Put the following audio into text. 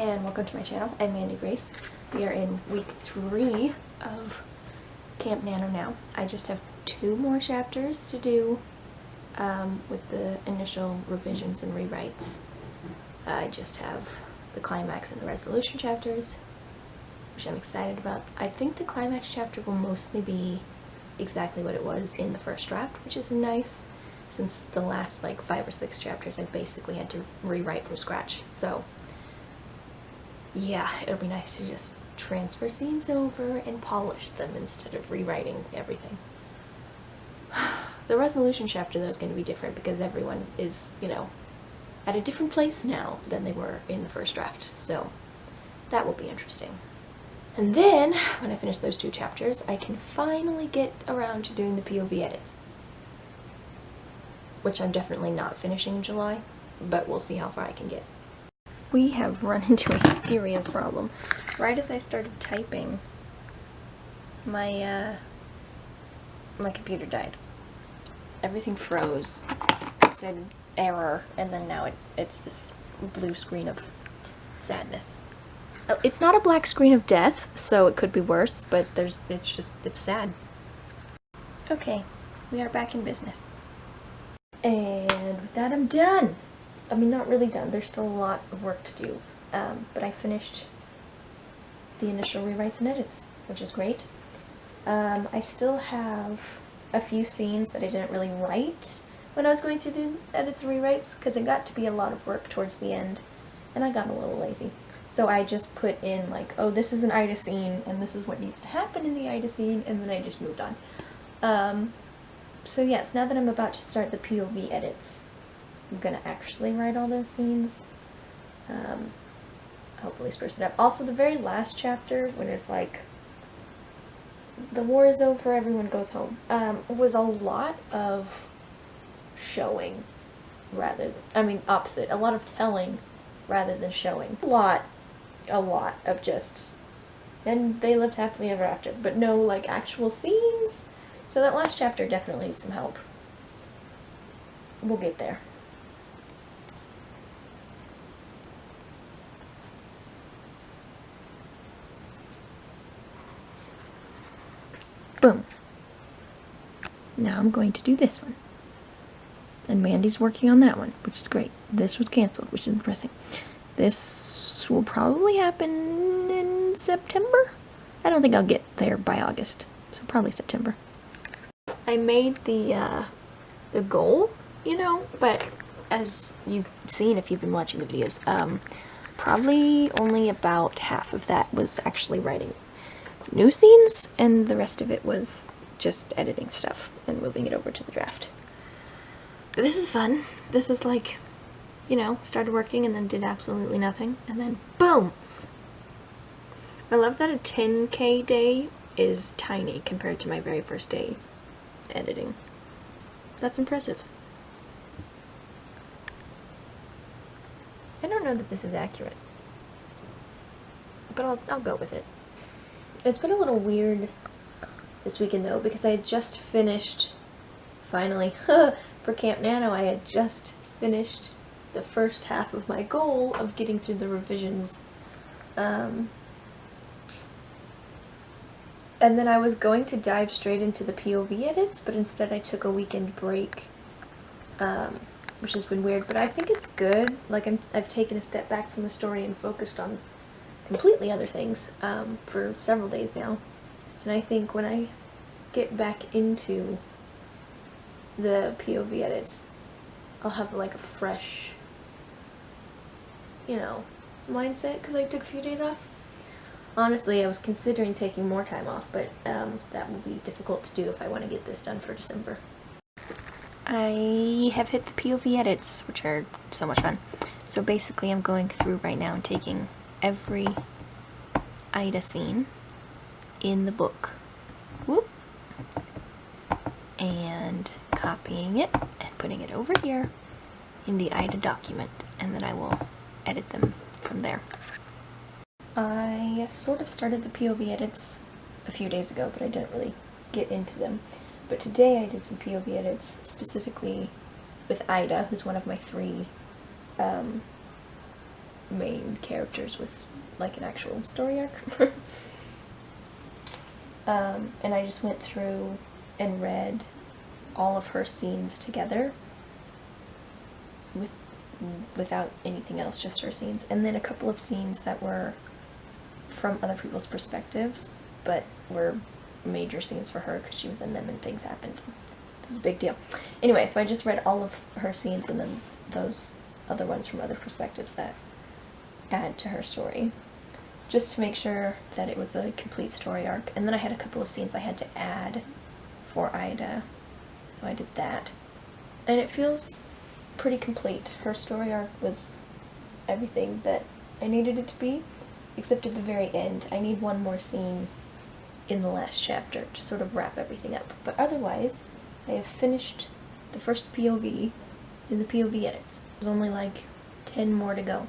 and welcome to my channel. I'm Mandy Grace. We are in week 3 of Camp NaNo now. I just have 2 more chapters to do with the initial revisions and rewrites. I just have the climax and the resolution chapters, which I'm excited about. I think the climax chapter will mostly be exactly what it was in the first draft, which is nice, since the last like 5 or 6 chapters I basically had to rewrite from scratch. So yeah, it'll be nice to just transfer scenes over and polish them instead of rewriting everything. The resolution chapter though is going to be different because everyone is, you know, at a different place now than they were in the first draft, so that will be interesting. And then, when I finish those 2 chapters, I can finally get around to doing the POV edits, which I'm definitely not finishing in July, but we'll see how far I can get. We have run into a serious problem. Right as I started typing, my computer died. Everything froze. It said error, and then now it's this blue screen of sadness. It's not a black screen of death, so it could be worse, but it's sad. Okay, we are back in business. And with that, I'm done. I mean, not really done. There's still a lot of work to do, but I finished the initial rewrites and edits, which is great. I still have a few scenes that I didn't really write when I was going through the edits and rewrites, because it got to be a lot of work towards the end, and I got a little lazy. So I just put in like, oh, this is an Ida scene, and this is what needs to happen in the Ida scene, and then I just moved on. So yes, now that I'm about to start the POV edits, I'm gonna actually write all those scenes. Hopefully spruce it up. Also, the very last chapter, when it's like, the war is over, everyone goes home, was a lot of showing rather than, opposite. A lot of telling rather than showing. A lot of just, and they lived happily ever after, but no, like, actual scenes. So that last chapter definitely needs some help. We'll get there. Boom. Now I'm going to do this one. And Mandy's working on that one, which is great. This was canceled, which is depressing. This will probably happen in September? I don't think I'll get there by August, so probably September. I made the goal, you know, but as you've seen if you've been watching the videos, probably only about half of that was actually writing new scenes, and the rest of it was just editing stuff and moving it over to the draft. But this is fun. This is like, you know, started working and then did absolutely nothing, and then boom! I love that a 10K day is tiny compared to my very first day editing. That's impressive. I don't know that this is accurate, but I'll go with it. It's been a little weird this weekend though, because I had just finished, finally, for Camp NaNo, I had just finished the first half of my goal of getting through the revisions. And then I was going to dive straight into the POV edits, but instead I took a weekend break, which has been weird, but I think it's good. Like, I've taken a step back from the story and focused on completely other things for several days now. And I think when I get back into the POV edits, I'll have like a fresh, you know, mindset, because I took a few days off. Honestly, I was considering taking more time off, but that will be difficult to do if I want to get this done for December. I have hit the POV edits, which are so much fun. So basically I'm going through right now and taking every Ida scene in the book, whoop, and copying it and putting it over here in the Ida document, and then I will edit them from there. I sort of started the POV edits a few days ago, but I didn't really get into them. But today I did some POV edits, specifically with Ida, who's one of my 3 main characters with like an actual story arc. And I just went through and read all of her scenes together without anything else, just her scenes, and then a couple of scenes that were from other people's perspectives, but were major scenes for her because she was in them and things happened. It was a big deal. Anyway, so I just read all of her scenes and then those other ones from other perspectives that add to her story, just to make sure that it was a complete story arc. And then I had a couple of scenes I had to add for Ida, so I did that. And it feels pretty complete. Her story arc was everything that I needed it to be, except at the very end. I need one more scene in the last chapter to sort of wrap everything up. But otherwise, I have finished the first POV in the POV edits. There's only like 10 more to go.